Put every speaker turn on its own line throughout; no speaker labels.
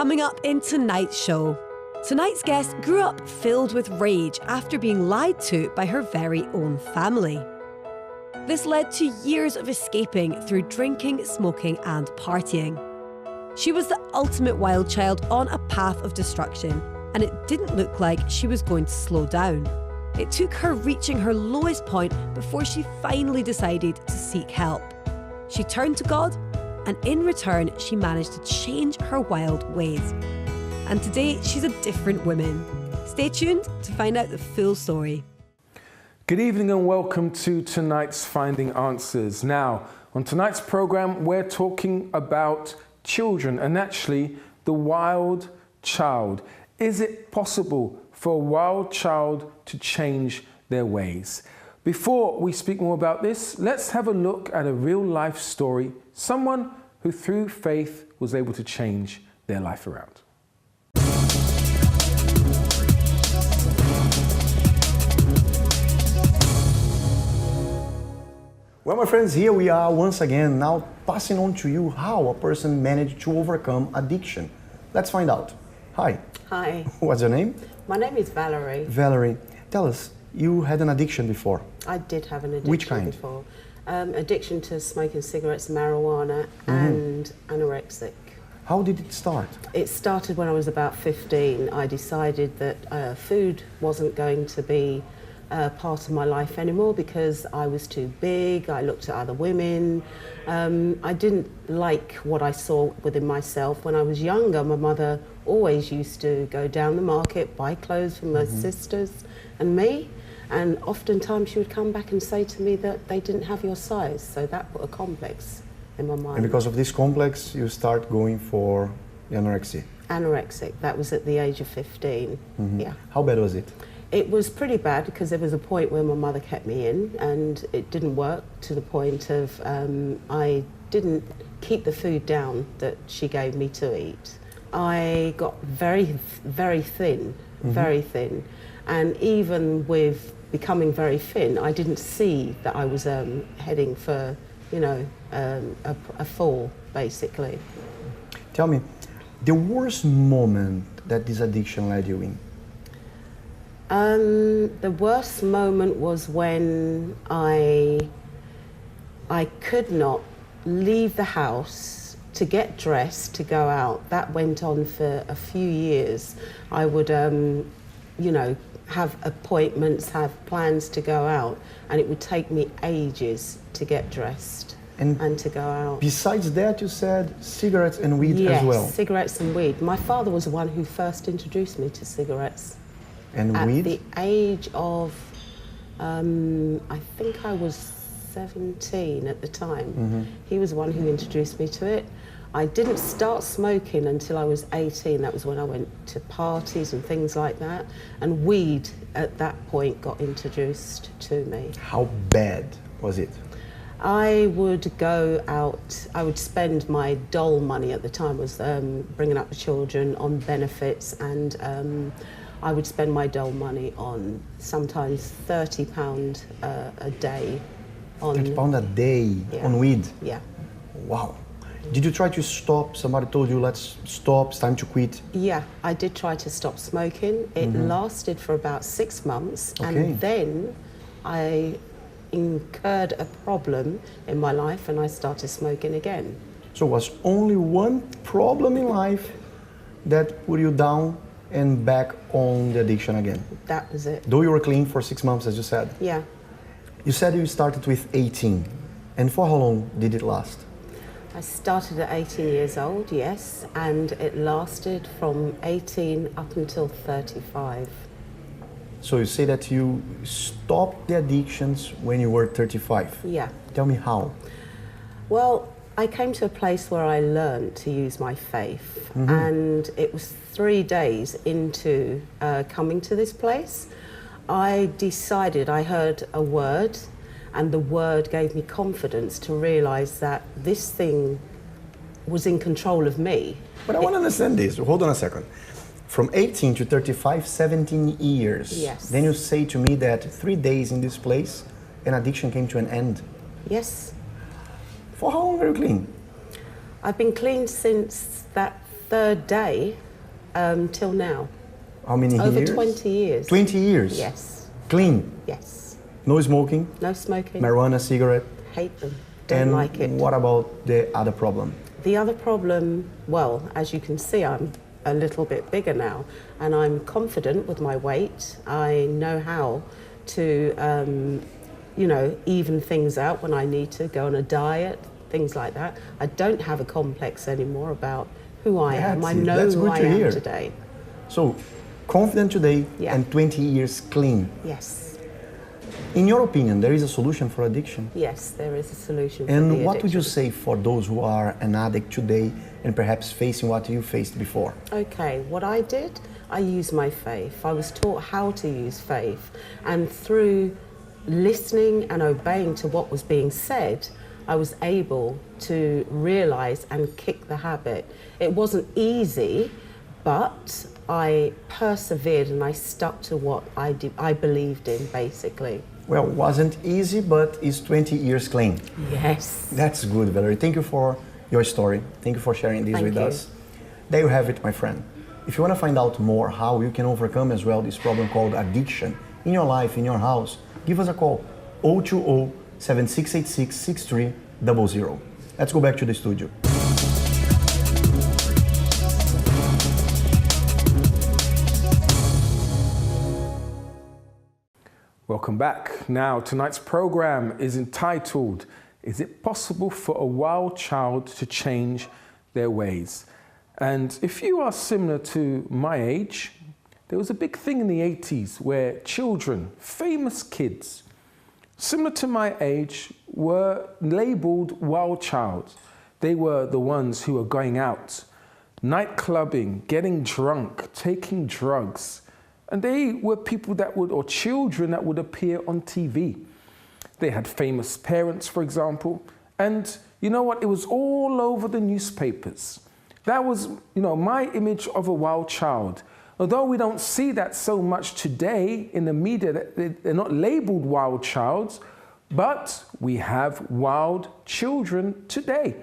Coming up in tonight's show. Tonight's guest grew up filled with rage after being lied to by her very own family. This led to years of escaping through drinking, smoking and partying. She was the ultimate wild child on a path of destruction, and it didn't look like she was going to slow down. It took her reaching her lowest point before she finally decided to seek help. She turned to God, and in return, she managed to change her wild ways. And today, she's a different woman. Stay tuned to find out the full story.
Good evening and welcome to tonight's Finding Answers. Now, on tonight's program, we're talking about children and actually the wild child. Is it possible for a wild child to change their ways? Before we speak more about this, let's have a look at a real life story, someone who through faith was able to change their life around.
Well, my friends, here we are once again, now passing on to you how a person managed to overcome addiction. Let's find out. Hi.
Hi.
What's your name?
My name is Valerie.
Valerie. Tell us, you had an addiction before.
I did have an addiction.
Which kind?
Before. Addiction to smoking cigarettes, marijuana, and anorexic.
How did it start?
It started when I was about 15. I decided that food wasn't going to be part of my life anymore because I was too big, I looked at other women. I didn't like what I saw within myself. When I was younger, my mother always used to go down the market, buy clothes for my sisters and me, and oftentimes she would come back and say to me that they didn't have your size, so that put a complex in my mind.
And because of this complex, you start going for the anorexia?
Anorexic, that was at the age of 15, yeah.
How bad was it?
It was pretty bad because there was a point where my mother kept me in and it didn't work, to the point of I didn't keep the food down that she gave me to eat. I got very, very thin, very thin. And even with becoming very thin, I didn't see that I was heading for, you know, a fall, basically.
Tell me, the worst moment that this addiction led you in?
The worst moment was when I could not leave the house to get dressed to go out. That went on for a few years. I would, you know, have appointments, have plans to go out, and it would take me ages to get dressed and to go out.
Besides that, you said cigarettes and weed as well?
Yes, cigarettes and weed. My father was the one who first introduced me to cigarettes.
And
at
weed?
the age of, I think I was 17 at the time. He was the one who introduced me to it. I didn't start smoking until I was 18. That was when I went to parties and things like that. And weed at that point got introduced to me.
How bad was it?
I would go out, I would spend my dole money at the time, was bringing up the children on benefits, and I would spend my dole money on sometimes £30 a day. On
£30 a day on weed?
Yeah.
Wow. Did you try to stop? Somebody told you, let's stop, it's time to quit?
Yeah, I did try to stop smoking. It lasted for about 6 months, and then I incurred a problem in my life and I started smoking again.
So it was only one problem in life that put you down and back on the addiction again?
That was it.
Though you were clean for 6 months, as you said?
Yeah.
You said you started with 18. And for how long did it last?
I started at 18 years old, yes, and it lasted from 18 up until 35.
So you say that you stopped the addictions when you were 35?
Yeah.
Tell me how.
Well, I came to a place where I learned to use my faith, and it was 3 days into coming to this place. I decided, I heard a word, and the word gave me confidence to realise that this thing was in control of me.
But I want to understand this. Hold on a second. From 18 to 35, 17 years.
Yes.
Then you say to me that 3 days in this place, an addiction came to an end.
Yes.
For how long were you clean?
I've been clean since that third day till now.
How many
Over
years?
20 years.
20 years?
Yes.
Clean?
Yes.
No smoking?
No smoking.
Marijuana, cigarette?
Hate them. Don't
And
like it.
what about the other problem?
The other problem, well, as you can see, I'm a little bit bigger now, and I'm confident with my weight. I know how to, even things out when I need to go on a diet, things like that. I don't have a complex anymore about who I am. I know
That's
who
good
I
to
am
hear.
today.
So, confident today
Yeah.
and 20 years clean.
Yes.
In your opinion, there is a solution for addiction?
Yes, there is a solution for
And
the
what would you
addiction.
say for those who are an addict today and perhaps facing what you faced before?
Okay, what I did, I used my faith. I was taught how to use faith. And through listening and obeying to what was being said, I was able to realize and kick the habit. It wasn't easy, but I persevered and I stuck to what I believed in, basically.
Well, wasn't easy, but it's 20 years clean.
Yes.
That's good, Valerie. Thank you for your story. Thank you for sharing this
Thank
with
you.
us. There you have it, my friend. If you want to find out more how you can overcome as well this problem called addiction in your life, in your house, give us a call. 020-7686-6300. Let's go back to the studio.
Welcome back. Now, tonight's program is entitled, Is it possible for a wild child to change their ways? And if you are similar to my age, there was a big thing in the 80s where children, famous kids, similar to my age, were labeled wild child. They were the ones who were going out, night clubbing, getting drunk, taking drugs. And they were people that would, or children that would appear on TV. They had famous parents, for example. And you know what? It was all over the newspapers. That was, my image of a wild child. Although we don't see that so much today in the media, they're not labeled wild childs, but we have wild children today.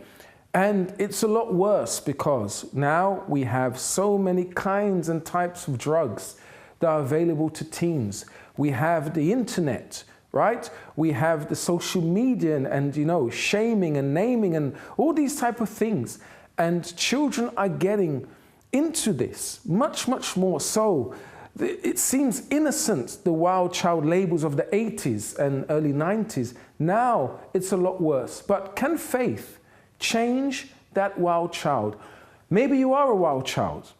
And it's a lot worse because now we have so many kinds and types of drugs that are available to teens. We have the internet, right? We have the social media and shaming and naming and all these type of things. And children are getting into this much, much more so. It seems innocent, the wild child labels of the 80s and early 90s. Now it's a lot worse. But can faith change that wild child? Maybe you are a wild child.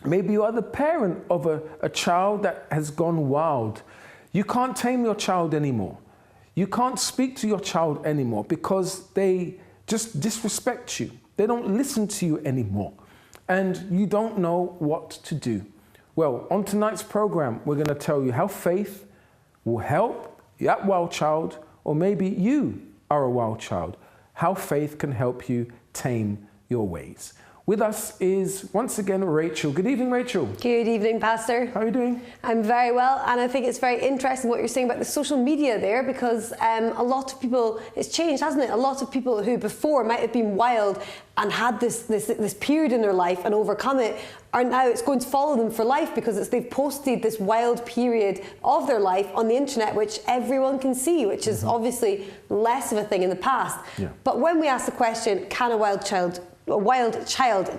Maybe you are the parent of a child that has gone wild. You can't tame your child anymore. You can't speak to your child anymore because they just disrespect you. They don't listen to you anymore. And you don't know what to do. Well, on tonight's program, we're going to tell you how faith will help that wild child, or maybe you are a wild child, how faith can help you tame your ways. With us is, once again, Rachel. Good evening, Rachel.
Good evening, Pastor.
How are you doing?
I'm very well, and I think it's very interesting what you're saying about the social media there, because a lot of people, it's changed, hasn't it? A lot of people who before might have been wild and had this period in their life and overcome it, are now, it's going to follow them for life because they've posted this wild period of their life on the internet, which everyone can see, which is obviously less of a thing in the past.
Yeah.
But when we ask the question, can a wild child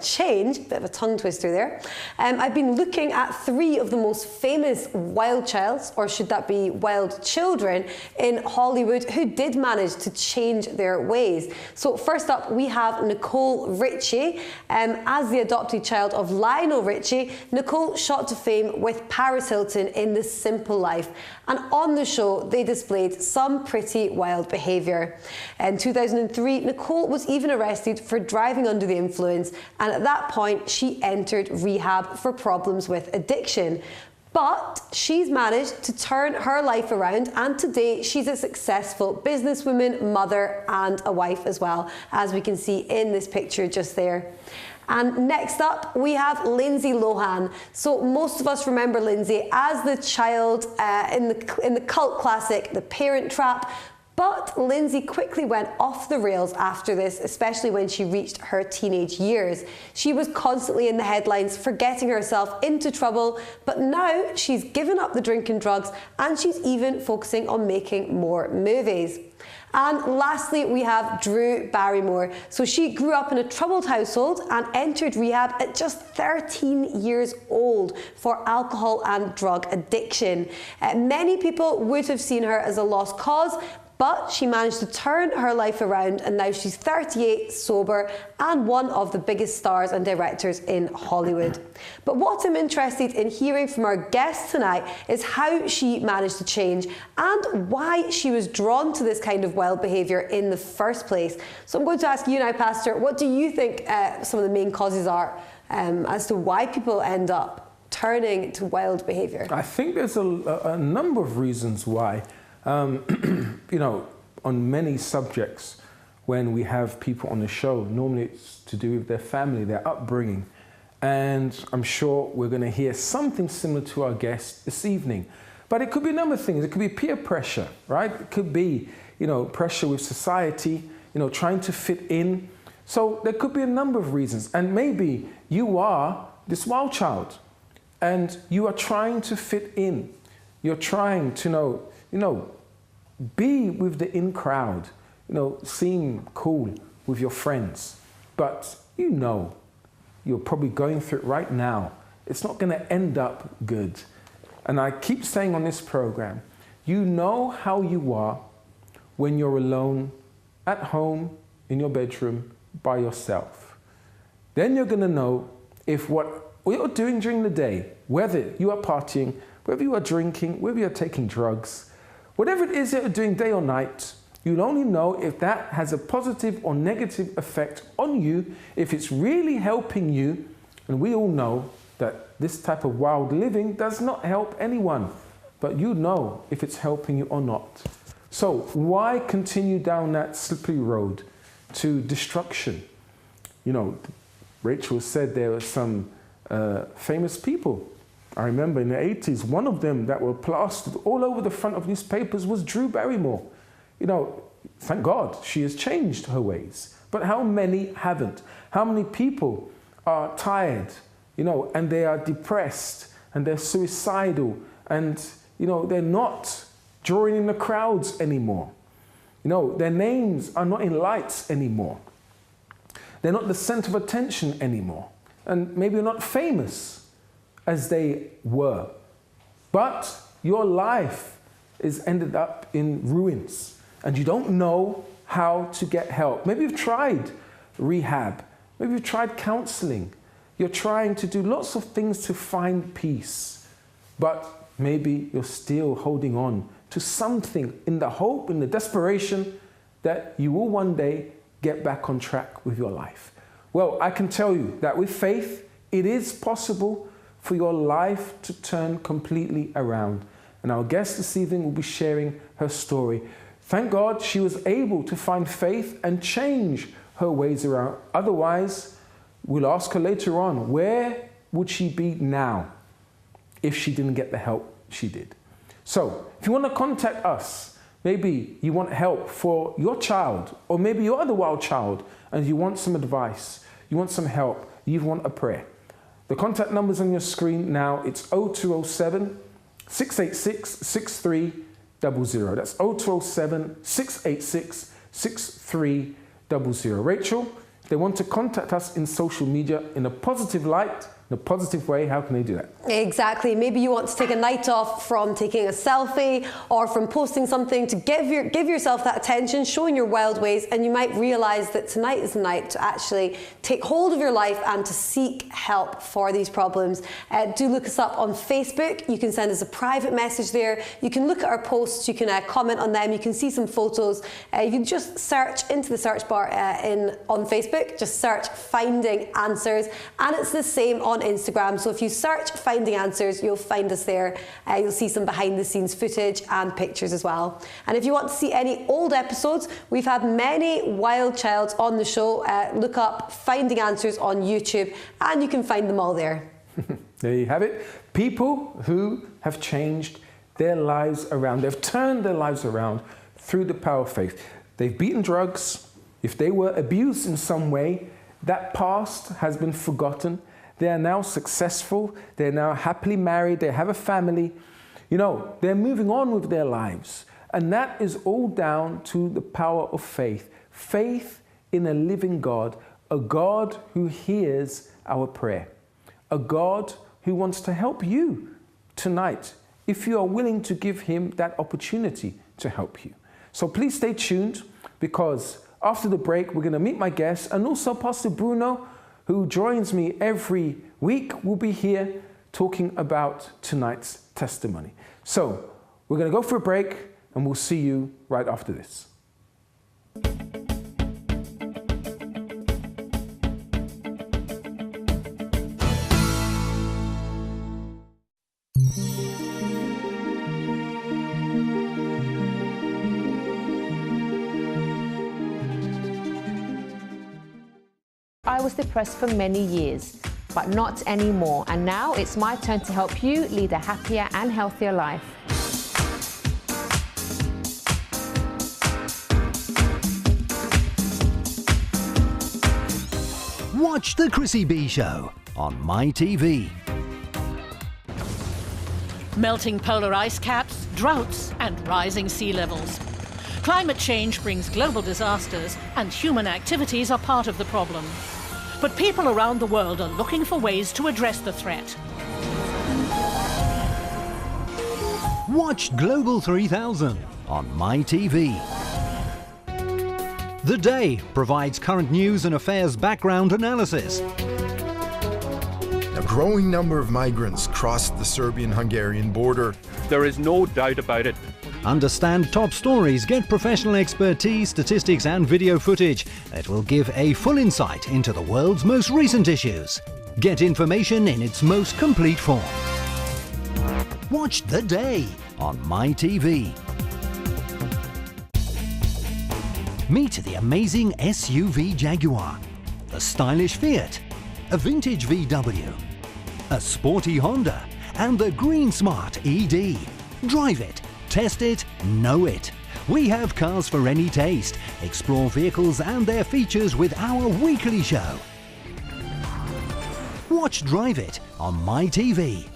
change, bit of a tongue twister there. I've been looking at 3 of the most famous wild childs, or should that be wild children, in Hollywood who did manage to change their ways. So first up, we have Nicole Richie. As the adopted child of Lionel Richie, Nicole shot to fame with Paris Hilton in The Simple Life. And on the show, they displayed some pretty wild behaviour. In 2003, Nicole was even arrested for driving under the influence, and at that point she entered rehab for problems with addiction. But she's managed to turn her life around, and today she's a successful businesswoman, mother and a wife as well, as we can see in this picture just there. And next up, we have Lindsay Lohan. So most of us remember Lindsay as the child in the cult classic, The Parent Trap. But Lindsay quickly went off the rails after this, especially when she reached her teenage years. She was constantly in the headlines for getting herself into trouble, but now she's given up the drink and drugs and she's even focusing on making more movies. And lastly, we have Drew Barrymore. So she grew up in a troubled household and entered rehab at just 13 years old for alcohol and drug addiction. Many people would have seen her as a lost cause, but she managed to turn her life around and now she's 38, sober, and one of the biggest stars and directors in Hollywood. But what I'm interested in hearing from our guest tonight is how she managed to change and why she was drawn to this kind of wild behaviour in the first place. So I'm going to ask you now, Pastor, what do you think some of the main causes are as to why people end up turning to wild behaviour?
I think there's a number of reasons why. You know, on many subjects, when we have people on the show, normally it's to do with their family, their upbringing. And I'm sure we're going to hear something similar to our guest this evening. But it could be a number of things. It could be peer pressure, right? It could be, you know, pressure with society, you know, trying to fit in. So there could be a number of reasons. And maybe you are this wild child and you are trying to fit in. You're trying to be with the in crowd, seem cool with your friends. But you're probably going through it right now. It's not going to end up good. And I keep saying on this program, you know how you are when you're alone at home in your bedroom by yourself. Then you're going to know if what you're doing during the day, whether you are partying, whether you are drinking, whether you're taking drugs, whatever it is that you're doing day or night, you'll only know if that has a positive or negative effect on you, if it's really helping you. And we all know that this type of wild living does not help anyone, but you know if it's helping you or not. So why continue down that slippery road to destruction? Rachel said there were some famous people. I remember in the 80s, one of them that were plastered all over the front of newspapers was Drew Barrymore. Thank God she has changed her ways. But how many haven't? How many people are tired, and they are depressed and they're suicidal and, they're not drawing in the crowds anymore. Their names are not in lights anymore. They're not the center of attention anymore. And maybe they're not famous as they were. But your life is ended up in ruins and you don't know how to get help. Maybe you've tried rehab. Maybe you've tried counseling. You're trying to do lots of things to find peace. But maybe you're still holding on to something in the hope, in the desperation that you will one day get back on track with your life. Well, I can tell you that with faith, it is possible for your life to turn completely around. And our guest this evening will be sharing her story. Thank God she was able to find faith and change her ways around. Otherwise, we'll ask her later on, where would she be now if she didn't get the help she did? So, if you want to contact us, maybe you want help for your child, or maybe you are the wild child and you want some advice, you want some help, you want a prayer. The contact number's on your screen now. It's 0207 686 6300. That's 0207 686 6300. Rachel, if they want to contact us in social media in a positive light, in a positive way, how can they do that?
Exactly. Maybe you want to take a night off from taking a selfie or from posting something to give yourself that attention, showing your wild ways, and you might realise that tonight is the night to actually take hold of your life and to seek help for these problems. Do look us up on Facebook. You can send us a private message there. You can look at our posts. You can comment on them. You can see some photos. You can just search into the search bar on Facebook. Just search Finding Answers, and it's the same on Instagram. So if you search Finding Answers, you'll find us there. You'll see some behind the scenes footage and pictures as well. And if you want to see any old episodes, we've had many wild childs on the show. Look up Finding Answers on YouTube and you can find them all there.
There you have it. People who have changed their lives around. They've turned their lives around through the power of faith. They've beaten drugs. If they were abused in some way, that past has been forgotten. They are now successful. They're now happily married. They have a family. You know, they're moving on with their lives. And that is all down to the power of faith. Faith in a living God, a God who hears our prayer, a God who wants to help you tonight if you are willing to give him that opportunity to help you. So please stay tuned, because after the break, we're going to meet my guest, and also Pastor Bruno, who joins me every week, will be here talking about tonight's testimony. So we're going to go for a break, and we'll see you right after this.
I was depressed for many years, but not anymore. And now it's my turn to help you lead a happier and healthier life.
Watch The Chrissy B Show on MyTV.
Melting polar ice caps, droughts, and rising sea levels. Climate change brings global disasters, and human activities are part of the problem. But people around the world are looking for ways to address the threat.
Watch Global 3000 on MyTV. The Day provides current news and affairs background analysis.
A growing number of migrants crossed the Serbian-Hungarian border.
There is no doubt about it.
Understand top stories, get professional expertise, statistics and video footage that will give a full insight into the world's most recent issues. Get information in its most complete form. Watch The Day on MyTV. Meet the amazing SUV Jaguar, the stylish Fiat, a vintage VW, a sporty Honda, and the Green Smart ED. Drive it, test it, know it. We have cars for any taste. Explore vehicles and their features with our weekly show. Watch Drive It on MyTV.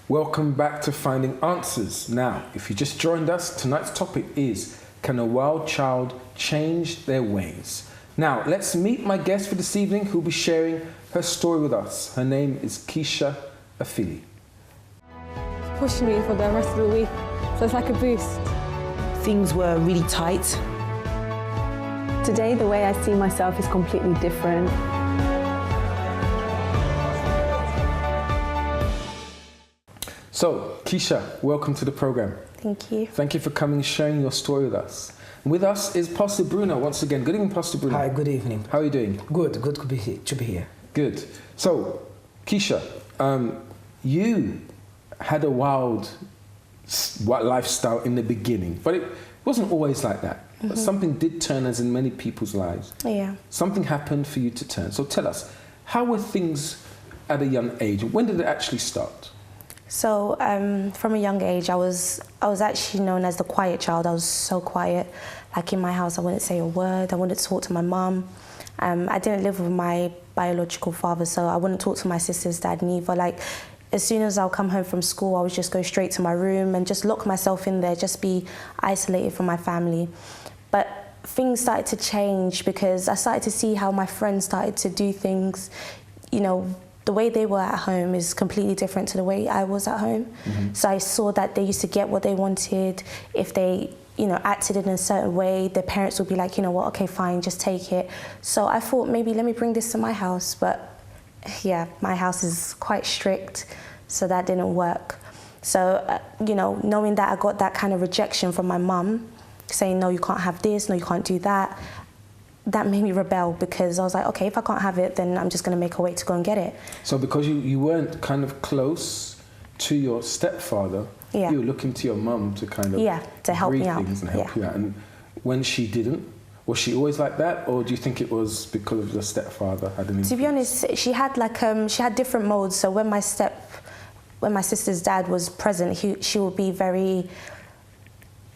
Welcome back to Finding Answers. Now, if you just joined us, tonight's topic is, can a wild child change their ways? Now, let's meet my guest for this evening, who'll be sharing her story with us. Her name is Keisha Afili.
Pushed me for the rest of the week, so it's like a boost.
Things were really tight.
Today, the way I see myself is completely different.
So, Keisha, welcome to the program.
Thank you.
Thank you for coming and sharing your story with us. With us is Pastor Bruno once again. Good evening, Pastor Bruno.
Hi, good evening.
How are you doing?
Good to be here.
Good. So, Keisha, you had a wild lifestyle in the beginning, but it wasn't always like that. Mm-hmm. But something did turn, as in many people's lives.
Yeah.
Something happened for you to turn. So tell us, how were things at a young age? When did it actually start?
So from a young age, I was actually known as the quiet child. I was so quiet. Like in my house, I wouldn't say a word. I wouldn't talk to my mum. I didn't live with my biological father, so I wouldn't talk to my sister's dad neither. Like, as soon as I'll come home from school, I would just go straight to my room and just lock myself in there, just be isolated from my family. But things started to change because I started to see how my friends started to do things. You know, the way they were at home is completely different to the way I was at home. Mm-hmm. So I saw that they used to get what they wanted. If they, acted in a certain way, their parents would be like, you know what, okay, fine, just take it. So I thought, maybe let me bring this to my house. But yeah, my house is quite strict, so that didn't work. So, knowing that I got that kind of rejection from my mum, saying, no, you can't have this, no, you can't do that, that made me rebel, because I was like, okay, if I can't have it, then I'm just going to make a way to go and get it.
So because you weren't kind of close to your stepfather, you were looking to your mum to kind of
to help me out.
Things and help you out. And when she didn't, Was she always like that, or do you think it was because of the stepfather had an influence?
To be honest, she had she had different modes. So when my sister's dad was present, she would be very,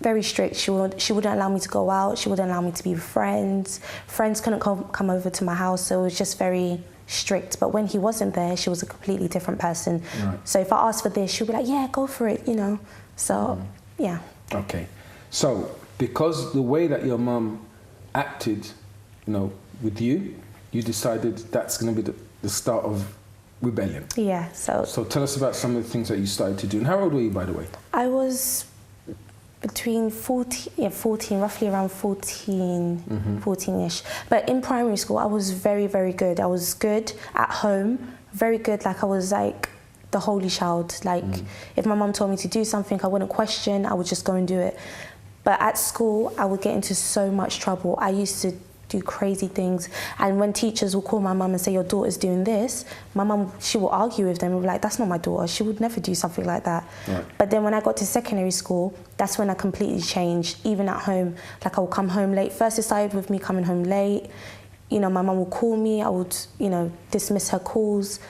very strict. She wouldn't allow me to go out. She wouldn't allow me to be with friends. Friends couldn't come over to my house, so it was just very strict. But when he wasn't there, she was a completely different person.
Right.
So if I asked for this, she'd be like, yeah, go for it, you know. So, yeah.
Okay. So because the way that your mum acted, you know, with you, you decided that's going to be the start of rebellion.
Yeah, so
tell us about some of the things that you started to do. And how old were you, by the way?
I was between 14, roughly around 14, 14-ish. But in primary school, I was very, very good. I was good at home, very good. Like I was like the holy child. Like if my mum told me to do something, I wouldn't question, I would just go and do it. But at school, I would get into so much trouble. I used to do crazy things. And when teachers will call my mum and say, your daughter's doing this, my mum, she will argue with them and be like, that's not my daughter. She would never do something like that. Right. But then when I got to secondary school, that's when I completely changed, even at home. Like I would come home late. First it started with me coming home late. You know, my mum would call me. I would, you know, dismiss her calls.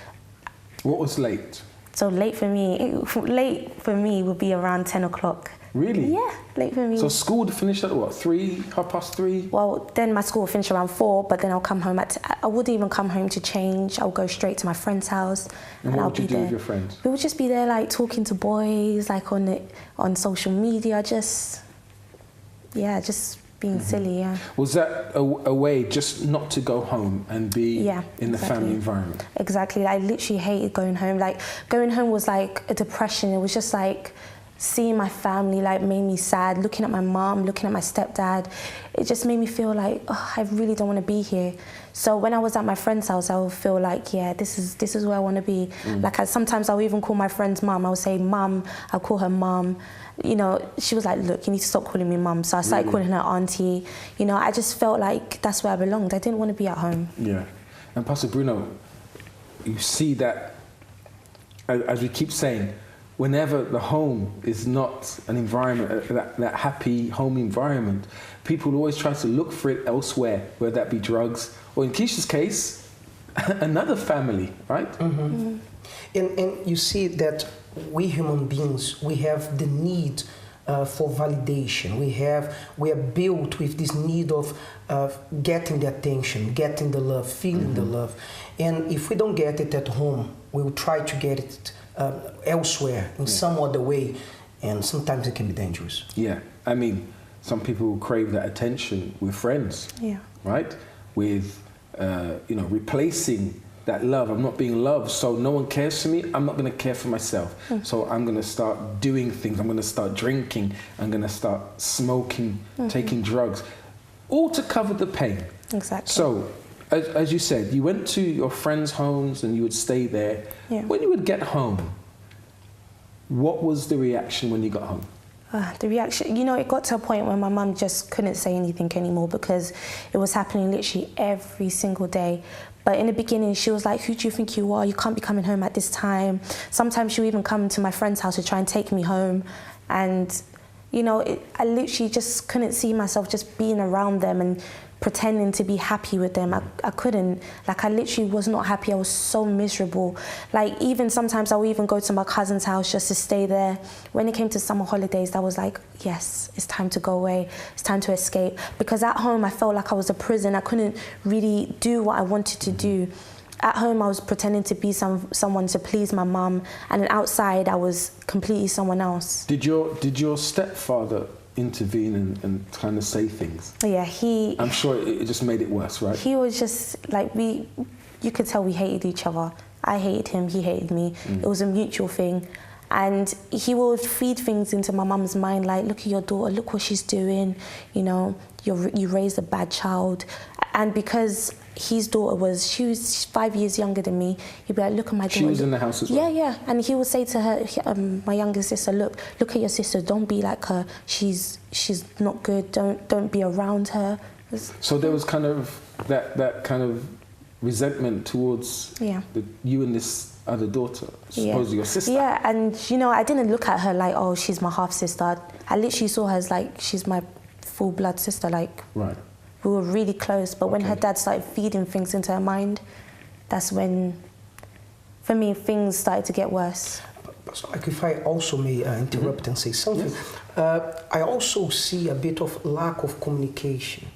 What was late?
So late for me would be around 10 o'clock.
Really?
Yeah, late for me.
So school would finish at what, 3, 3:30?
Well, then my school would finish around 4, but then I'll come home I wouldn't even come home to change. I'll go straight to my friend's house.
And what would you do with your friends?
We would just be there like talking to boys, like on social media, just being silly, yeah.
Was that a way just not to go home and be in the family environment?
Exactly. I literally hated going home. Like going home was like a depression. It was just like seeing my family like made me sad, looking at my mom, looking at my stepdad. It just made me feel like, oh, I really don't want to be here. So when I was at my friend's house, I would feel like, yeah, this is where I want to be. Like sometimes I'll even call my friend's mom. I'll say mum, I'll call her mum. You know, she was like, look, you need to stop calling me mum. So I started calling her auntie. You know, I just felt like that's where I belonged. I didn't want to be at home. Yeah.
And Pastor Bruno, you see that, as we keep saying, whenever the home is not an environment, that happy home environment, people always try to look for it elsewhere, whether that be drugs, or in Keisha's case, another family, right?
And you see that we human beings, we have the need for validation. We are built with this need of getting the attention, getting the love, feeling the love. And if we don't get it at home, we will try to get it elsewhere in some other way, and sometimes it can be dangerous.
Yeah, I mean, some people crave that attention with friends, right? With, you know, replacing that love. I'm not being loved, so no one cares for me. I'm not going to care for myself. So I'm going to start doing things. I'm going to start drinking. I'm going to start smoking, taking drugs, all to cover the pain.
Exactly.
So, as you said, you went to your friends' homes and you would stay there. Yeah. When you would get home, what was the reaction when you got home?
The reaction, you know, it got to a point where my mum just couldn't say anything anymore because it was happening literally every single day. But in the beginning, she was like, who do you think you are? You can't be coming home at this time. Sometimes she would even come to my friend's house to try and take me home. And, you know, I literally just couldn't see myself just being around them and pretending to be happy with them. I couldn't. Like, I literally was not happy. I was so miserable. Like, even sometimes I would even go to my cousin's house just to stay there. When it came to summer holidays, I was like, yes, it's time to go away. It's time to escape. Because at home, I felt like I was a prison. I couldn't really do what I wanted to do. At home, I was pretending to be someone to please my mum. And then outside, I was completely someone else.
Did your stepfather intervene and kind of say things?
Yeah,
I'm sure it just made it worse, right?
He was just like, you could tell we hated each other. I hated him, he hated me. It was a mutual thing. And he would feed things into my mum's mind, like, look at your daughter, look what she's doing, you know, you raised a bad child. And because his daughter she was 5 years younger than me, he'd be like, look at my daughter.
She was in the house as well?
Yeah. And he would say to her, my younger sister, look at your sister, don't be like her. She's not good, don't be around her.
So there was kind of that kind of resentment towards you and this other daughter, supposedly your sister.
Yeah, and you know, I didn't look at her like, oh, she's my half sister. I literally saw her as like, she's my full blood sister, like.
Right.
we were really close. But when her dad started feeding things into her mind, that's when, for me, things started to get worse.
So, like, if I also may interrupt and say something, I also see a bit of lack of communication,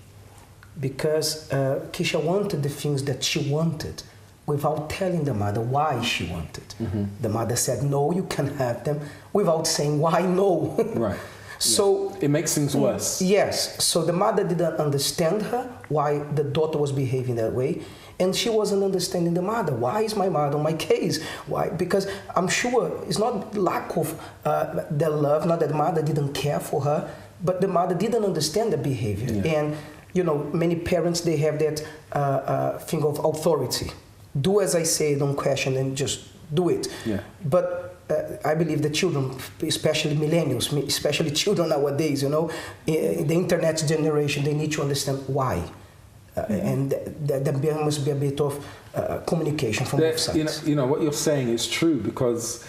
because Keisha wanted the things that she wanted without telling the mother why she wanted. The mother said, no, you can have them, without saying why no.
Right.
So
it makes things worse.
Yes. So the mother didn't understand her, why the daughter was behaving that way. And she wasn't understanding the mother. Why is my mother on my case? Why? Because I'm sure it's not lack of the love, not that the mother didn't care for her, but the mother didn't understand the behavior. And, you know, many parents, they have that thing of authority. Do as I say, don't question, and just do it. But I believe the children, especially millennials, especially children nowadays, you know, in the internet generation, they need to understand why. And there must be a bit of communication from both sides.
You know, what you're saying is true, because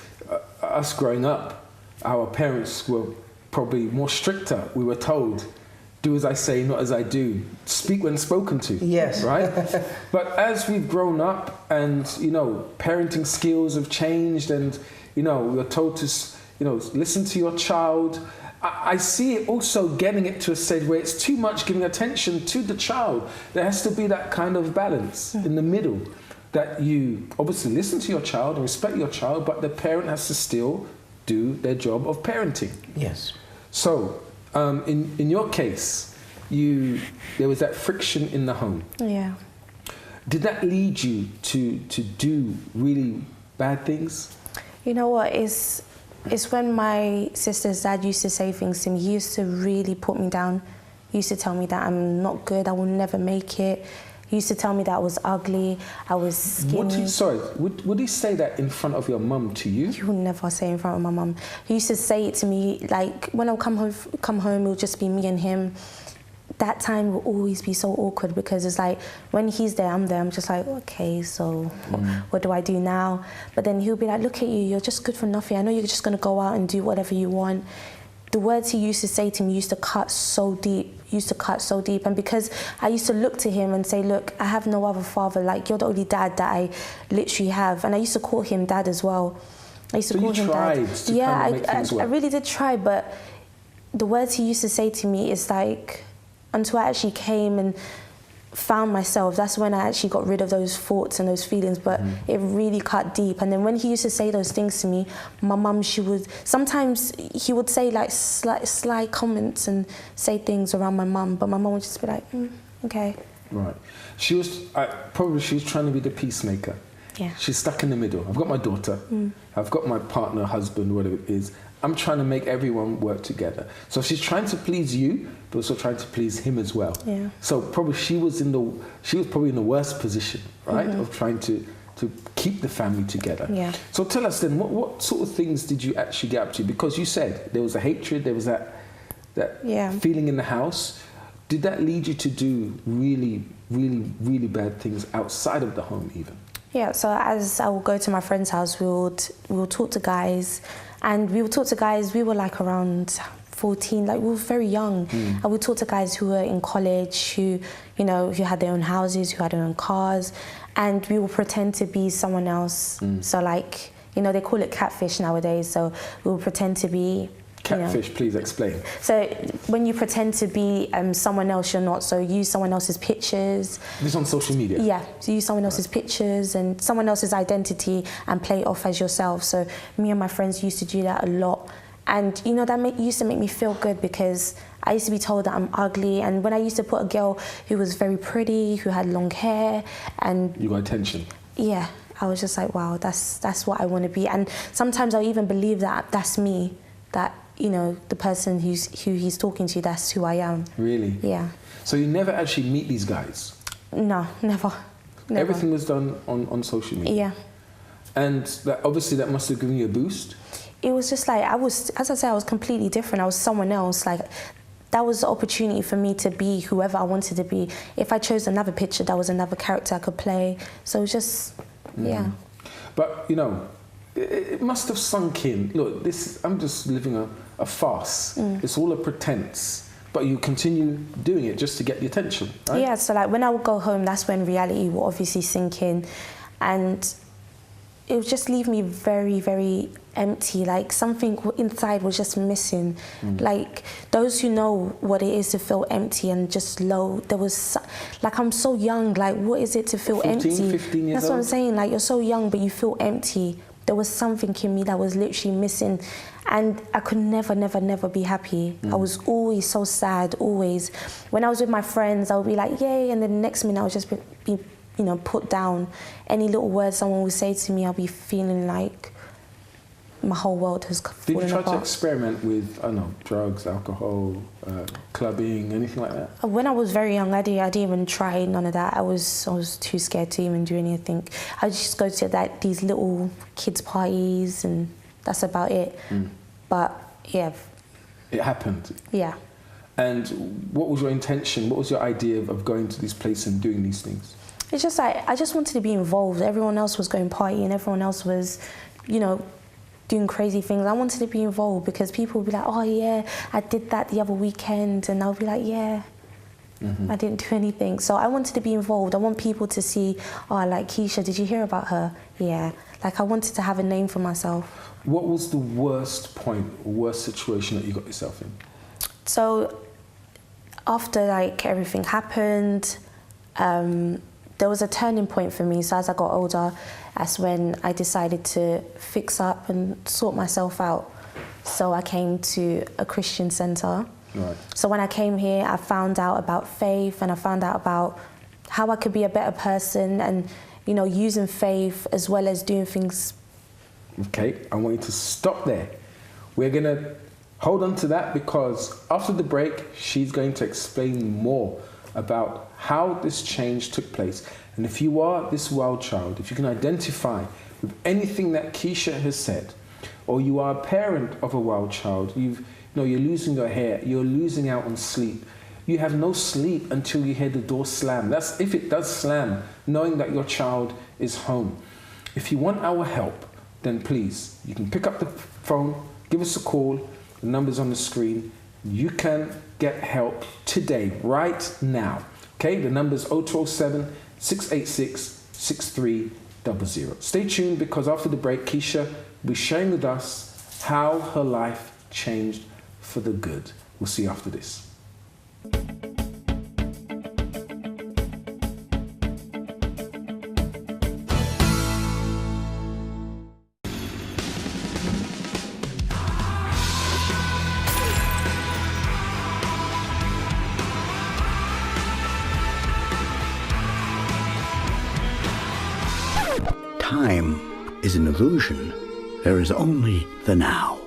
us growing up, our parents were probably more stricter. We were told, do as I say, not as I do. Speak when spoken to.
Yes.
Right? But as we've grown up and, you know, parenting skills have changed and, you know, we're told to, you know, listen to your child. I see it also getting it to a stage where it's too much giving attention to the child. There has to be that kind of balance in the middle, that you obviously listen to your child and respect your child, but the parent has to still do their job of parenting.
Yes.
So, in your case, there was that friction in the home.
Yeah.
Did that lead you to do really bad things?
You know what, it's when my sister's dad used to say things to me. He used to really put me down. He used to tell me that I'm not good, I will never make it. He used to tell me that I was ugly, I was skinny.
Would he say that in front of your mum to you?
He would never say in front of my mum. He used to say it to me, like, when I'll come home, it'll just be me and him. That time will always be so awkward, because it's like, when he's there, I'm there, I'm just like, okay, so what do I do now? But then he'll be like, look at you, you're just good for nothing. I know you're just going to go out and do whatever you want. The words he used to say to me used to cut so deep, and because I used to look to him and say, look, I have no other father, like, you're the only dad that I literally have. And I used to call him dad as well. I used to call him dad. I really did try, but the words he used to say to me is like, until I actually came and found myself, that's when I actually got rid of those thoughts and those feelings, but it really cut deep. And then when he used to say those things to me, my mum, sometimes he would say like sly comments and say things around my mum, but my mum would just be like, okay.
Right. She was trying to be the peacemaker.
Yeah.
She's stuck in the middle. I've got my daughter, I've got my partner, husband, whatever it is. I'm trying to make everyone work together. So she's trying to please you, but also trying to please him as well.
Yeah.
So probably she was probably in the worst position, right, of trying to keep the family together.
Yeah.
So tell us then, what sort of things did you actually get up to? Because you said there was a hatred, there was that feeling in the house. Did that lead you to do really, really, really bad things outside of the home even?
Yeah, so as I would go to my friend's house, we would talk to guys, and we were like around 14, like we were very young. And we talk to guys who were in college, who had their own houses, who had their own cars, and we would pretend to be someone else. So like, they call it catfish nowadays, so we would pretend to be...
Catfish, please explain.
So when you pretend to be someone else, you're not. So use someone else's pictures.
This on social media?
Yeah, so use someone else's pictures and someone else's identity and play it off as yourself. So me and my friends used to do that a lot. And that used to make me feel good, because I used to be told that I'm ugly. And when I used to put a girl who was very pretty, who had long hair, and...
You got attention.
Yeah, I was just like, wow, that's what I want to be. And sometimes I'll even believe that that's me, that... the person who he's talking to, that's who I am.
Really?
Yeah.
So you never actually meet these guys?
No, never.
Everything was done on social media?
Yeah.
And obviously that must have given you a boost?
It was just like, I was completely different. I was someone else. Like, that was the opportunity for me to be whoever I wanted to be. If I chose another picture, that was another character I could play. So it was just, yeah.
But, it must have sunk in. Look, I'm just living a farce. It's all a pretense. but you continue doing it just to get the attention, right?
Yeah, so like when I would go home, that's when reality will obviously sink in, and it would just leave me very, very empty. Like something inside was just missing. Like those who know what it is to feel empty and just low, there was like, I'm so young, like what is it to feel
14,
empty?
15 years
That's what I'm
old?
saying, like you're so young but you feel empty. There was something in me that was literally missing, and I could never be happy. I was always so sad, always. When I was with my friends, I would be like, yay, and then the next minute I would just be you know, put down. Any little word someone would say to me, I'll be feeling like my whole world has fallen apart.
Did you try to experiment with, I don't know, drugs, alcohol, clubbing, anything like that?
When I was very young, I didn't even try none of that. I was too scared to even do anything. I just go to these little kids' parties, and that's about it. But yeah.
It happened?
Yeah.
And what was your intention? What was your idea of going to these places and doing these things?
It's just like, I just wanted to be involved. Everyone else was going partying, everyone else was, you know, doing crazy things. I wanted to be involved because people would be like, oh yeah, I did that the other weekend, and I'll be like, yeah, I didn't do anything. So I wanted to be involved. I want people to see, oh, like Keisha, did you hear about her? Yeah. Like I wanted to have a name for myself.
What was the worst point, worst situation that you got yourself in?
So after like everything happened, there was a turning point for me. So as I got older, that's when I decided to fix up and sort myself out. So I came to a Christian centre.
Right.
So when I came here, I found out about faith, and I found out about how I could be a better person, and, you know, using faith as well as doing things.
Okay, I want you to stop there. We're going to hold on to that, because after the break, she's going to explain more about how this change took place. And if you are this wild child, if you can identify with anything that Keisha has said, or you are a parent of a wild child, you're losing your hair, you're losing out on sleep, you have no sleep until you hear the door slam. That's if it does slam, knowing that your child is home. If you want our help, then please, you can pick up the phone, give us a call, the number's on the screen. You can get help today, right now. Okay, the number's 0207 686 6300. Stay tuned, because after the break, Keisha will be sharing with us how her life changed for the good. We'll see you after this.
Time is an illusion. There is only the now.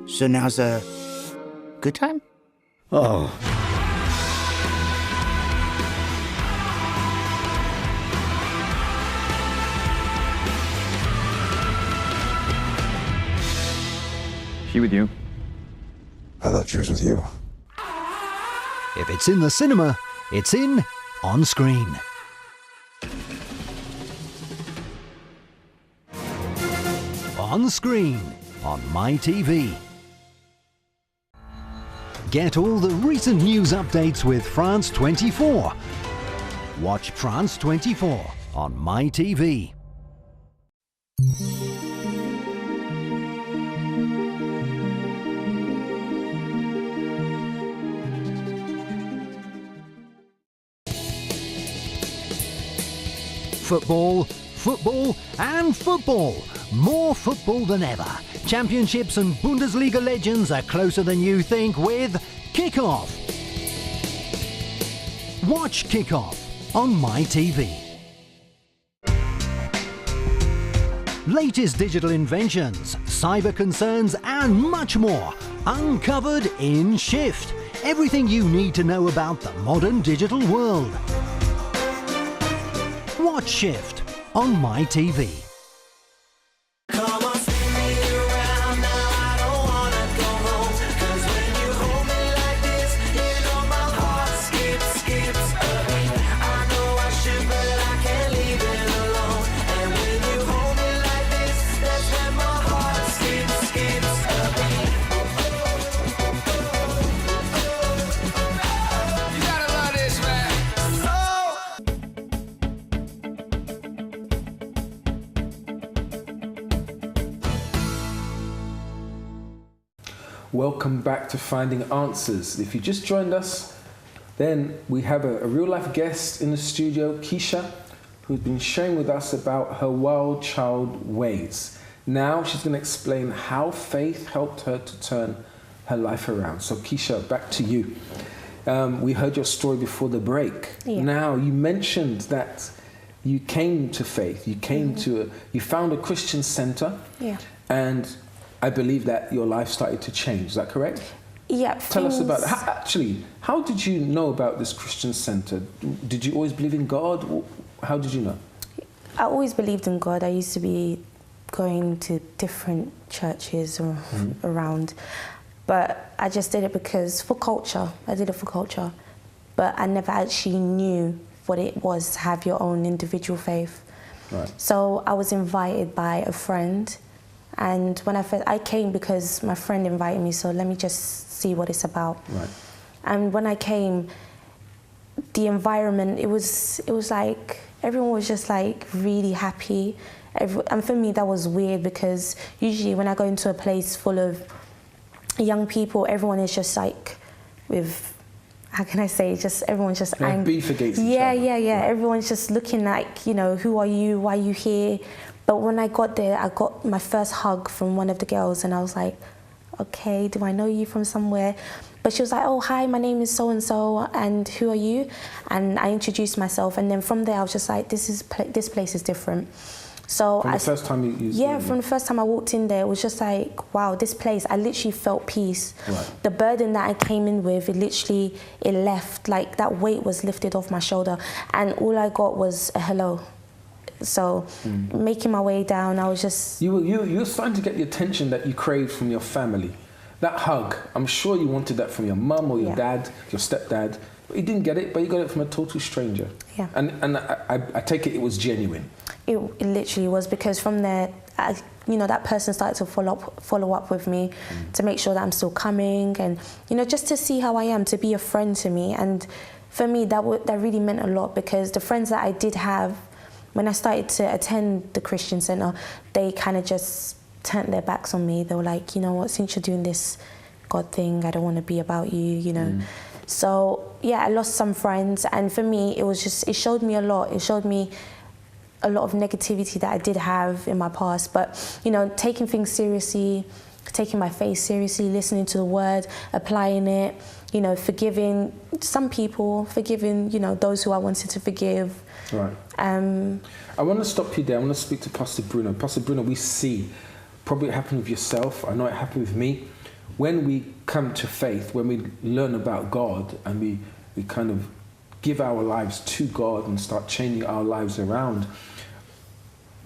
So now's a good time?
Oh.
She with you?
I thought she was with you.
If it's in the cinema, it's in on screen. On screen on MyTV. Get all the recent news updates with France 24. Watch France 24 on MyTV. Football, football and football. More football than ever. Championships and Bundesliga legends are closer than you think with Kickoff. Watch Kickoff on MyTV. Latest digital inventions, cyber concerns and much more uncovered in Shift. Everything you need to know about the modern digital world. Watch Shift on MyTV.
Welcome back to Finding Answers. If you just joined us, then we have a real-life guest in the studio, Keisha, who's been sharing with us about her wild child ways. Now she's going to explain how faith helped her to turn her life around. So Keisha, back to you. We heard your story before the break.
Yeah.
Now, you mentioned that you came to faith. You came you found a Christian center.
Yeah.
And I believe that your life started to change. Is that correct?
Yeah.
Tell us about it. How did you know about this Christian center? Did you always believe in God? How did you know? I
always believed in God. I used to be going to different churches around. But I just did it because, for culture. I did it for culture. But I never actually knew what it was to have your own individual faith.
Right.
So I was invited by a friend. And when I came because my friend invited me, so let me just see what it's about.
Right.
And when I came, the environment, it was like, everyone was just like really happy. And for me, that was weird because usually when I go into a place full of young people, everyone is just like with, how can I say, everyone's just angry.
Beef against each
other.
Yeah.
Right. Everyone's just looking like, who are you? Why are you here? But when I got there, I got my first hug from one of the girls and I was like, okay, do I know you from somewhere? But she was like, oh, hi, my name is so-and-so, and who are you? And I introduced myself, and then from there I was just like, this place is different. So
from the first time
from the first time I walked in there, it was just like, wow, this place, I literally felt peace.
Right.
The burden that I came in with, it left, like that weight was lifted off my shoulder, and all I got was a hello. So making my way down, I was just... You
were starting to get the attention that you craved from your family. That hug, I'm sure you wanted that from your mum or your dad, your stepdad. But you didn't get it, but you got it from a total stranger.
Yeah.
And I take it was genuine.
It literally was, because from there, that person started to follow up with me to make sure that I'm still coming, and just to see how I am, to be a friend to me. And for me, that really meant a lot, because the friends that I did have, when I started to attend the Christian center, they kind of just turned their backs on me. They were like, you know what, since you're doing this God thing, I don't want to be about you, So yeah, I lost some friends, and for me, it showed me a lot. It showed me a lot of negativity that I did have in my past, but taking things seriously, taking my faith seriously, listening to the word, applying it, forgiving some people, forgiving those who I wanted to forgive.
Right. I want to stop you there. I want to speak to Pastor Bruno. Pastor Bruno, we see, probably it happened with yourself, I know it happened with me, when we come to faith, when we learn about God and we kind of give our lives to God and start changing our lives around,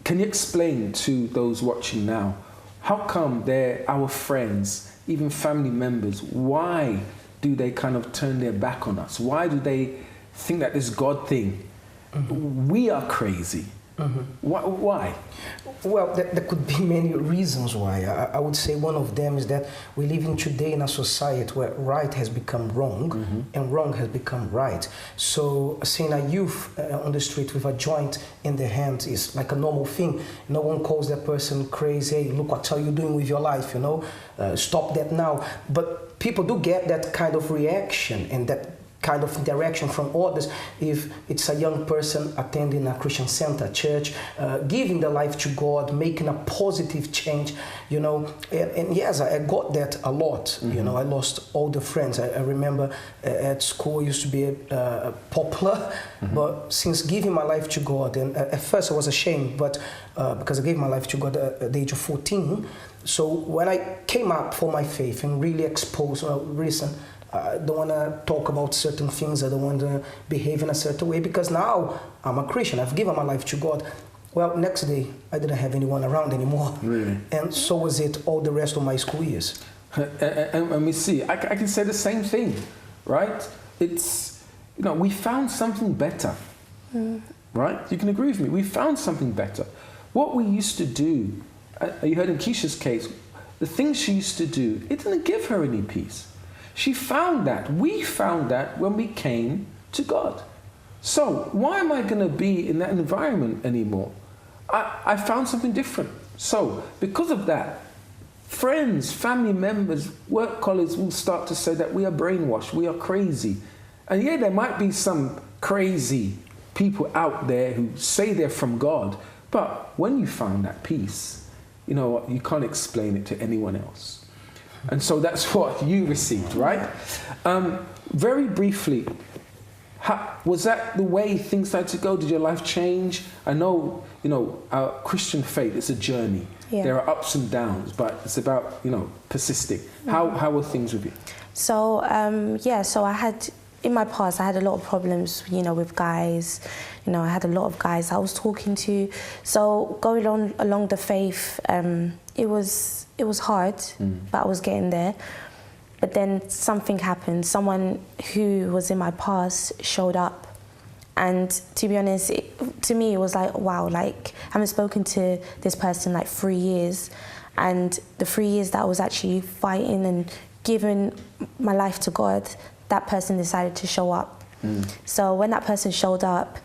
can you explain to those watching now, how come they're our friends, even family members, why do they kind of turn their back on us? Why do they think that this God thing, we are crazy? Why?
Well, there could be many reasons why. I would say one of them is that we live in today in a society where right has become wrong and wrong has become right. So seeing a youth on the street with a joint in their hand is like a normal thing. No one calls that person crazy. Hey, look what are you doing with your life, stop that now. But people do get that kind of reaction and that kind of interaction from others if it's a young person attending a Christian center, church, giving their life to God, making a positive change, and yes, I got that a lot. I lost all the friends. I remember at school I used to be popular, but since giving my life to God, and at first I was ashamed, but because I gave my life to God at the age of 14, so when I came up for my faith and really exposed, I don't want to talk about certain things. I don't want to behave in a certain way because now I'm a Christian. I've given my life to God. Well, next day, I didn't have anyone around anymore.
Really?
And so was it all the rest of my school years.
And we see, I can say the same thing, right? It's, we found something better, right? You can agree with me. We found something better. What we used to do, you heard in Keisha's case, the things she used to do, it didn't give her any peace. She found that. We found that when we came to God. So why am I going to be in that environment anymore? I found something different. So because of that, Friends, family members, work colleagues will start to say that we are brainwashed, we are crazy. And yeah, there might be some crazy people out there who say they're from God, but when you found that peace, you know what, you can't explain it to anyone else. And so that's what you received, right? Very briefly, was that the way things started to go? Did your life change? I know, you know, our Christian faith is a journey. Yeah. There are ups and downs, but it's about, you know, persisting. How were things with you? So,
so I had, in my past, I had a lot of problems, you know, with guys. You know, I had a lot of guys I was talking to. So going on along the faith, it was hard, but I was getting there. But then something happened. Someone who was in my past showed up. And to be honest, to me, it was like, wow, like, I haven't spoken to this person like 3 years. And the 3 years that I was actually fighting and giving my life to God, that person decided to show up. So when that person showed up,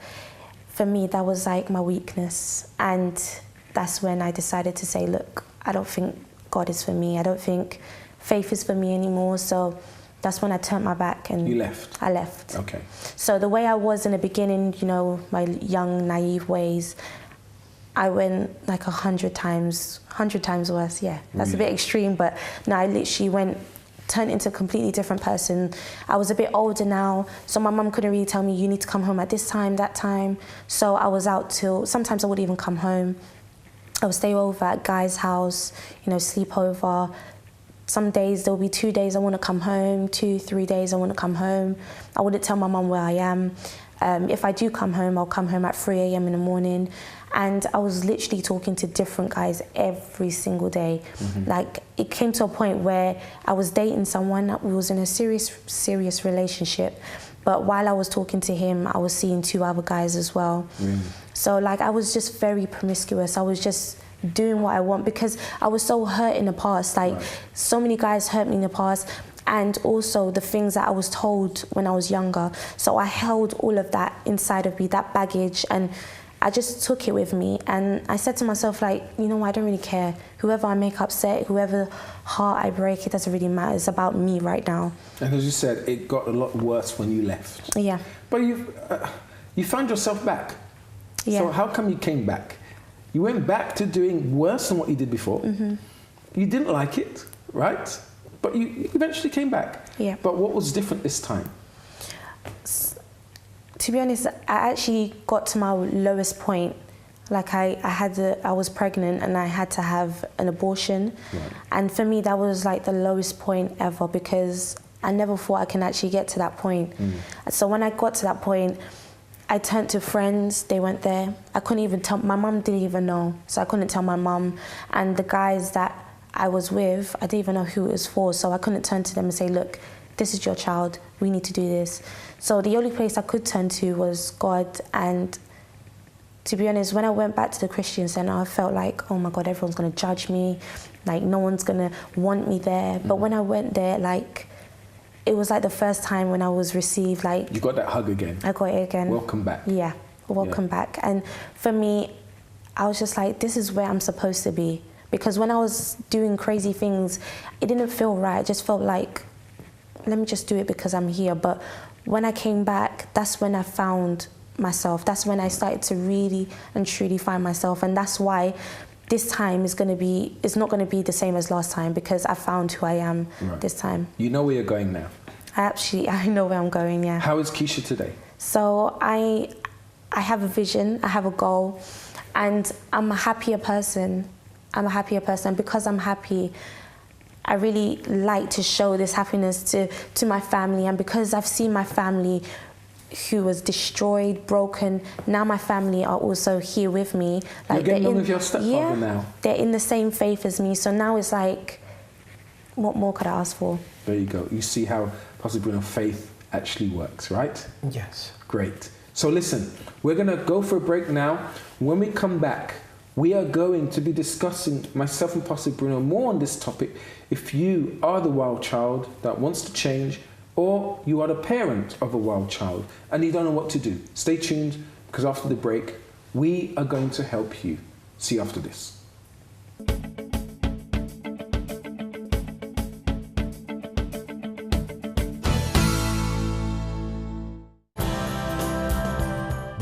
for me, that was like my weakness. And that's when I decided to say, look, I don't think God is for me. I don't think faith is for me anymore. So that's when I turned my back and...
You left?
I left.
Okay.
So the way I was in the beginning, you know, my young, naive ways, I went like 100 times worse, yeah. That's a bit extreme, but no, I literally turned into a completely different person. I was a bit older now, so my mum couldn't really tell me, you need to come home at this time, that time. So I was out till, sometimes I wouldn't even come home. I would stay over at Guy's house, you know, sleep over. Some days, there'll be 2 days I want to come home, 2-3 days I want to come home. I wouldn't tell my mum where I am. If I do come home, I'll come home at 3 a.m. in the morning. And I was literally talking to different guys every single day. Like, it came to a point where I was dating someone, we was in a serious relationship. But while I was talking to him, I was seeing 2 other guys as well. So, like, I was just very promiscuous. I was just doing what I want because I was so hurt in the past. Like, so many guys hurt me in the past, and also the things that I was told when I was younger. So I held all of that inside of me, that baggage, and I just took it with me. And I said to myself, like, you know, I don't really care. Whoever I make upset, whoever heart I break, it doesn't really matter. It's about me right now.
And as you said, it got a lot worse when you left.
Yeah.
But you found yourself back.
Yeah.
So how come you came back? You went back to doing worse than what you did before. You didn't like it, right? But you eventually came back.
Yeah.
But what was different this time?
To be honest, I actually got to my lowest point. Like, I was pregnant and I had to have an abortion. And for me, that was like the lowest point ever because I never thought I can actually get to that point. So when I got to that point, I turned to friends, they weren't there. I couldn't even tell, my mum didn't even know, so I couldn't tell my mum. And the guys that I was with, I didn't even know who it was for, so I couldn't turn to them and say, look, this is your child, we need to do this. So the only place I could turn to was God. And to be honest, when I went back to the Christian Center, I felt like, oh my God, everyone's gonna judge me, like no one's gonna want me there. But when I went there, like, it was like the first time when I was received, like...
You got that hug again.
I got it again.
Welcome back.
Yeah, welcome back. And for me, I was just like, this is where I'm supposed to be. Because when I was doing crazy things, it didn't feel right. It just felt like, let me just do it because I'm here. But when I came back, that's when I found myself. That's when I started to really and truly find myself. And that's why this time it's not going to be the same as last time because I found who I am this time.
You know where you're going now?
I know where I'm going, yeah.
How is Keisha today?
So I have a vision, I have a goal, and I'm a happier person. I'm a happier person. Because I'm happy, I really like to show this happiness to my family. And because I've seen my family who was destroyed, broken, now my family are also here with me.
Like, you're getting on with your stepfather now?
They're in the same faith as me. So now it's like, what more could I ask for?
There you go. You see how Pastor Bruno faith actually works, right?
Yes.
Great. So listen, we're going to go for a break now. When we come back, we are going to be discussing, myself and Pastor Bruno, more on this topic. If you are the wild child that wants to change, or you are the parent of a wild child and you don't know what to do, stay tuned, because after the break, we are going to help you. See you after this.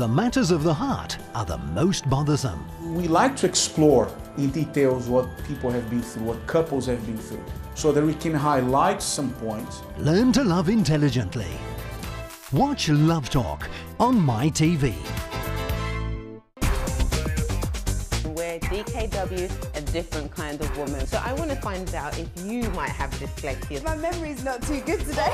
the matters of the heart are the most bothersome.
We like to explore in details what people have been through, what couples have been through, so that we can highlight some points.
Learn to love intelligently. Watch Love Talk on MyTV.
Where DKW a different kind of woman. So I want to find out if you might have dyslexia.
My memory's not too good today.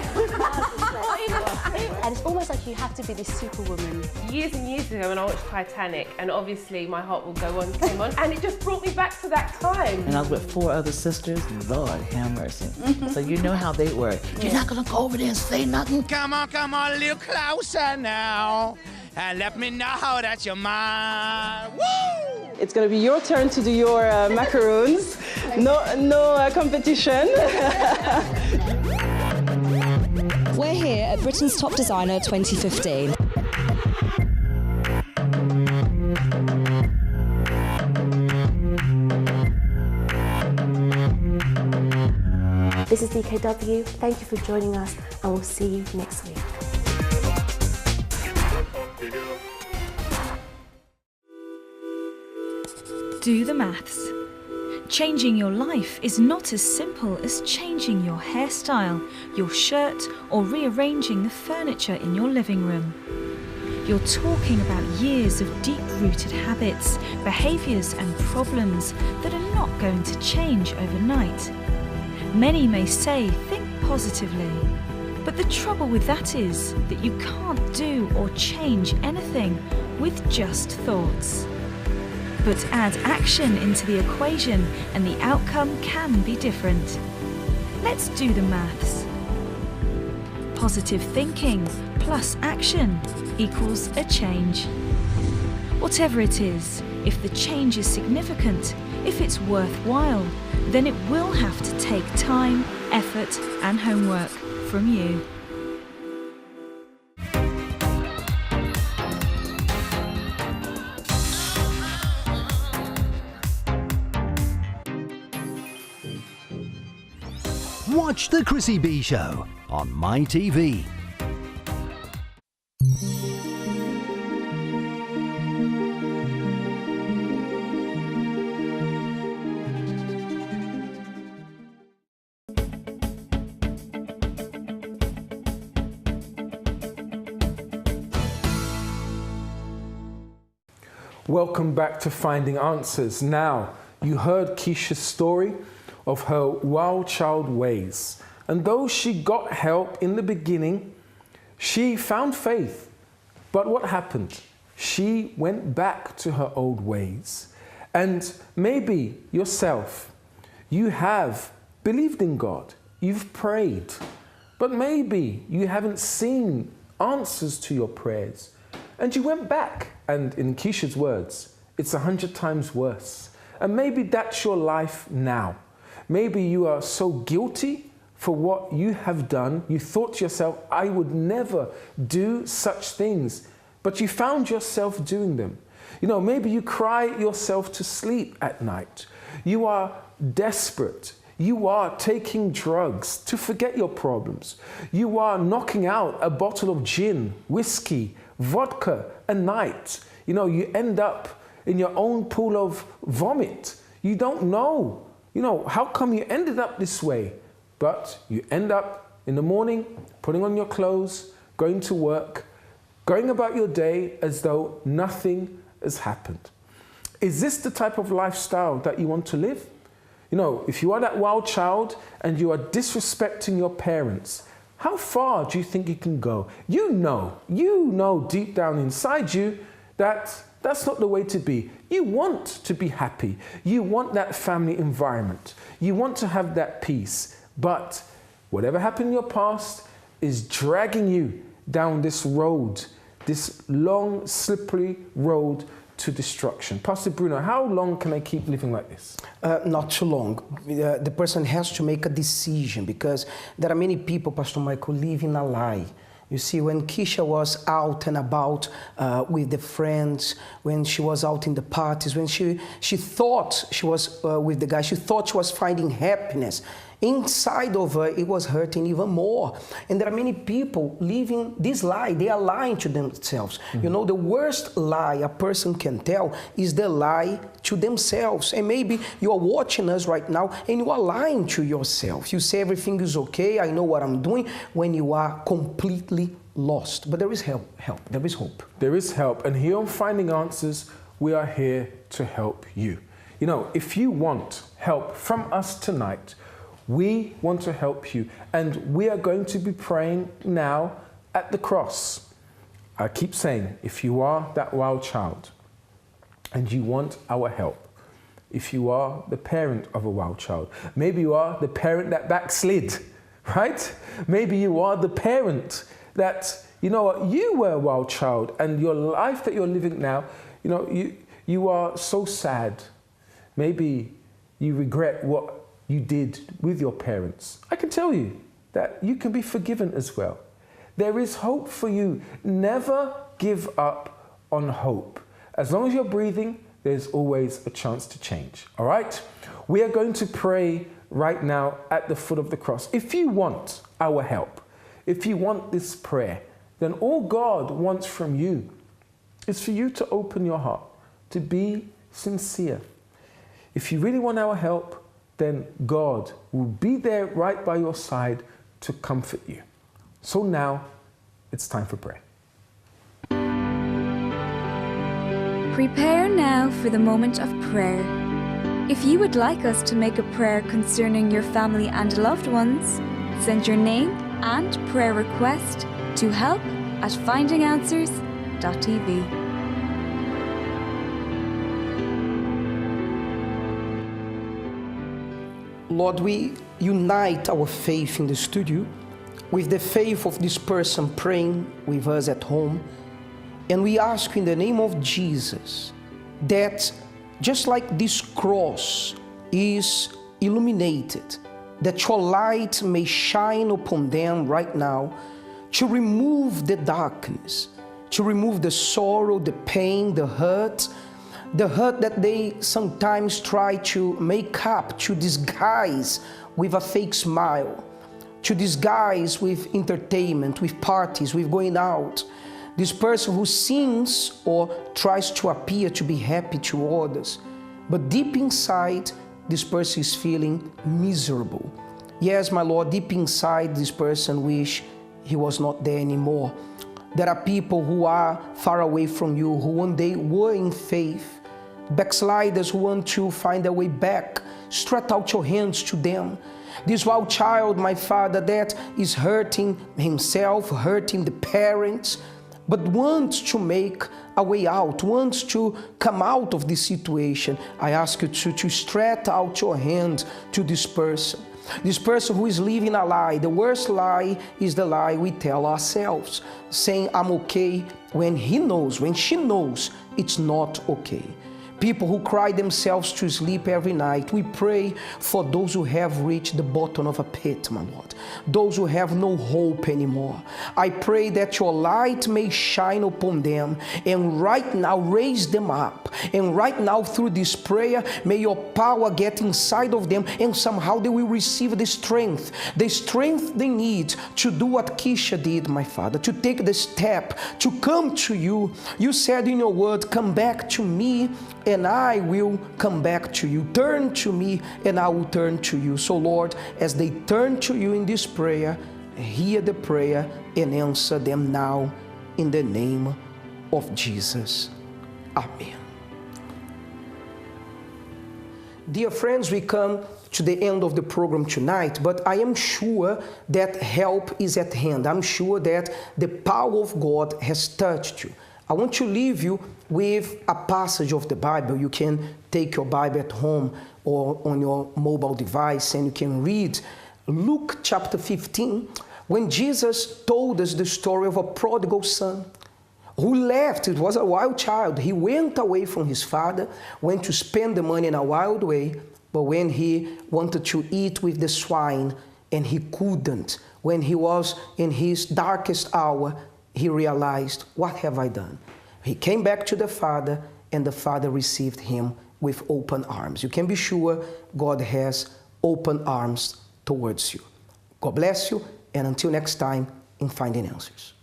And it's almost like you have to be this superwoman.
Years and years ago when I watched Titanic, and obviously My Heart Will Go On came on, and it just brought me back to that time.
And I was with 4 other sisters. Lord have mercy. So you know how they were. You're not gonna go over there and say nothing?
Come on, a little closer now, and let me know that you're mine. Woo!
It's going to be your turn to do your macaroons. No competition.
We're here at Britain's Top Designer 2015.
This is DKW. Thank you for joining us, and we'll see you next week.
Do the maths. Changing your life is not as simple as changing your hairstyle, your shirt, or rearranging the furniture in your living room. You're talking about years of deep-rooted habits, behaviours and problems that are not going to change overnight. Many may say, think positively, but the trouble with that is that you can't do or change anything with just thoughts. But add action into the equation and the outcome can be different. Let's do the maths. Positive thinking plus action equals a change. Whatever it is, if the change is significant, if it's worthwhile, then it will have to take time, effort and homework from you.
Watch The Chrissy B Show on MyTV.
Welcome back to Finding Answers. Now, you heard Keisha's story of her wild child ways. And though she got help in the beginning, she found faith. But what happened? She went back to her old ways. And maybe yourself, you have believed in God, you've prayed, but maybe you haven't seen answers to your prayers. And you went back, and in Keisha's words, it's 100 times worse. And maybe that's your life now. Maybe you are so guilty for what you have done. You thought to yourself, I would never do such things. But you found yourself doing them. You know, maybe you cry yourself to sleep at night. You are desperate. You are taking drugs to forget your problems. You are knocking out a bottle of gin, whiskey, vodka a night. You know, you end up in your own pool of vomit. You don't know. You know, how come you ended up this way? But you end up in the morning, putting on your clothes, going to work, going about your day as though nothing has happened. Is this the type of lifestyle that you want to live? You know, if you are that wild child and you are disrespecting your parents, how far do you think you can go? You know deep down inside you that that's not the way to be. You want to be happy. You want that family environment. You want to have that peace. But whatever happened in your past is dragging you down this road, this long, slippery road to destruction. Pastor Bruno, how long can I keep living like this?
Not too long. The person has to make a decision, because there are many people, Pastor Michael, living a lie. You see, when Keisha was out and about with the friends, when she was out in the parties, when she thought she was with the guy, she thought she was finding happiness. Inside of her, it was hurting even more. And there are many people living this lie. They are lying to themselves. Mm-hmm. You know, the worst lie a person can tell is the lie to themselves. And maybe you are watching us right now and you are lying to yourself. You say everything is okay, I know what I'm doing, when you are completely lost. But there is help. There is hope.
There is help. And here on Finding Answers, we are here to help you. You know, if you want help from us tonight, we want to help you, and we are going to be praying now at the cross. I keep saying, if you are that wild child and you want our help, if you are the parent of a wild child, maybe you are the parent that backslid, right? Maybe you are the parent that, you know what, you were a wild child and your life that you're living now, you know, you are so sad. Maybe you regret what you did with your parents. I can tell you that you can be forgiven as well. There is hope for you. Never give up on hope. As long as you're breathing, there's always a chance to change. All right? We are going to pray right now at the foot of the cross. If you want our help, if you want this prayer, then all God wants from you is for you to open your heart, to be sincere. If you really want our help, then God will be there right by your side to comfort you. So now, it's time for prayer.
Prepare now for the moment of prayer. If you would like us to make a prayer concerning your family and loved ones, send your name and prayer request to help@findinganswers.tv.
Lord, we unite our faith in the studio with the faith of this person praying with us at home. And we ask in the name of Jesus that just like this cross is illuminated, that your light may shine upon them right now to remove the darkness, to remove the sorrow, the pain, the hurt that they sometimes try to make up, to disguise with a fake smile, to disguise with entertainment, with parties, with going out. This person who sings or tries to appear to be happy to others, but deep inside, this person is feeling miserable. Yes, my Lord, deep inside, this person wish he was not there anymore. There are people who are far away from you, who one day were in faith, backsliders who want to find their way back. Stretch out your hands to them. This wild child, my Father, that is hurting himself, hurting the parents, but wants to make a way out, wants to come out of this situation. I ask you to stretch out your hand to this person. This person who is living a lie. The worst lie is the lie we tell ourselves, saying I'm okay when he knows, when she knows it's not okay. People who cry themselves to sleep every night. We pray for those who have reached the bottom of a pit, my Lord. Those who have no hope anymore. I pray that your light may shine upon them and right now raise them up. And right now through this prayer, may your power get inside of them and somehow they will receive the strength they need to do what Keisha did, my Father, to take the step, to come to you. You said in your word, come back to me and I will come back to you. Turn to me and I will turn to you. So Lord, as they turn to you in this prayer, hear the prayer and answer them now in the name of Jesus. Amen. Dear friends, we come to the end of the program tonight, but I am sure that help is at hand. I'm sure that the power of God has touched you. I want to leave you with a passage of the Bible. You can take your Bible at home or on your mobile device and you can read Luke chapter 15, when Jesus told us the story of a prodigal son who left. It was a wild child. He went away from his father, went to spend the money in a wild way, but when he wanted to eat with the swine and he couldn't, When he was in his darkest hour, he realized, what have I done? He came back to the Father, and the Father received him with open arms. You can be sure God has open arms towards you. God bless you, and until next time in Finding Answers.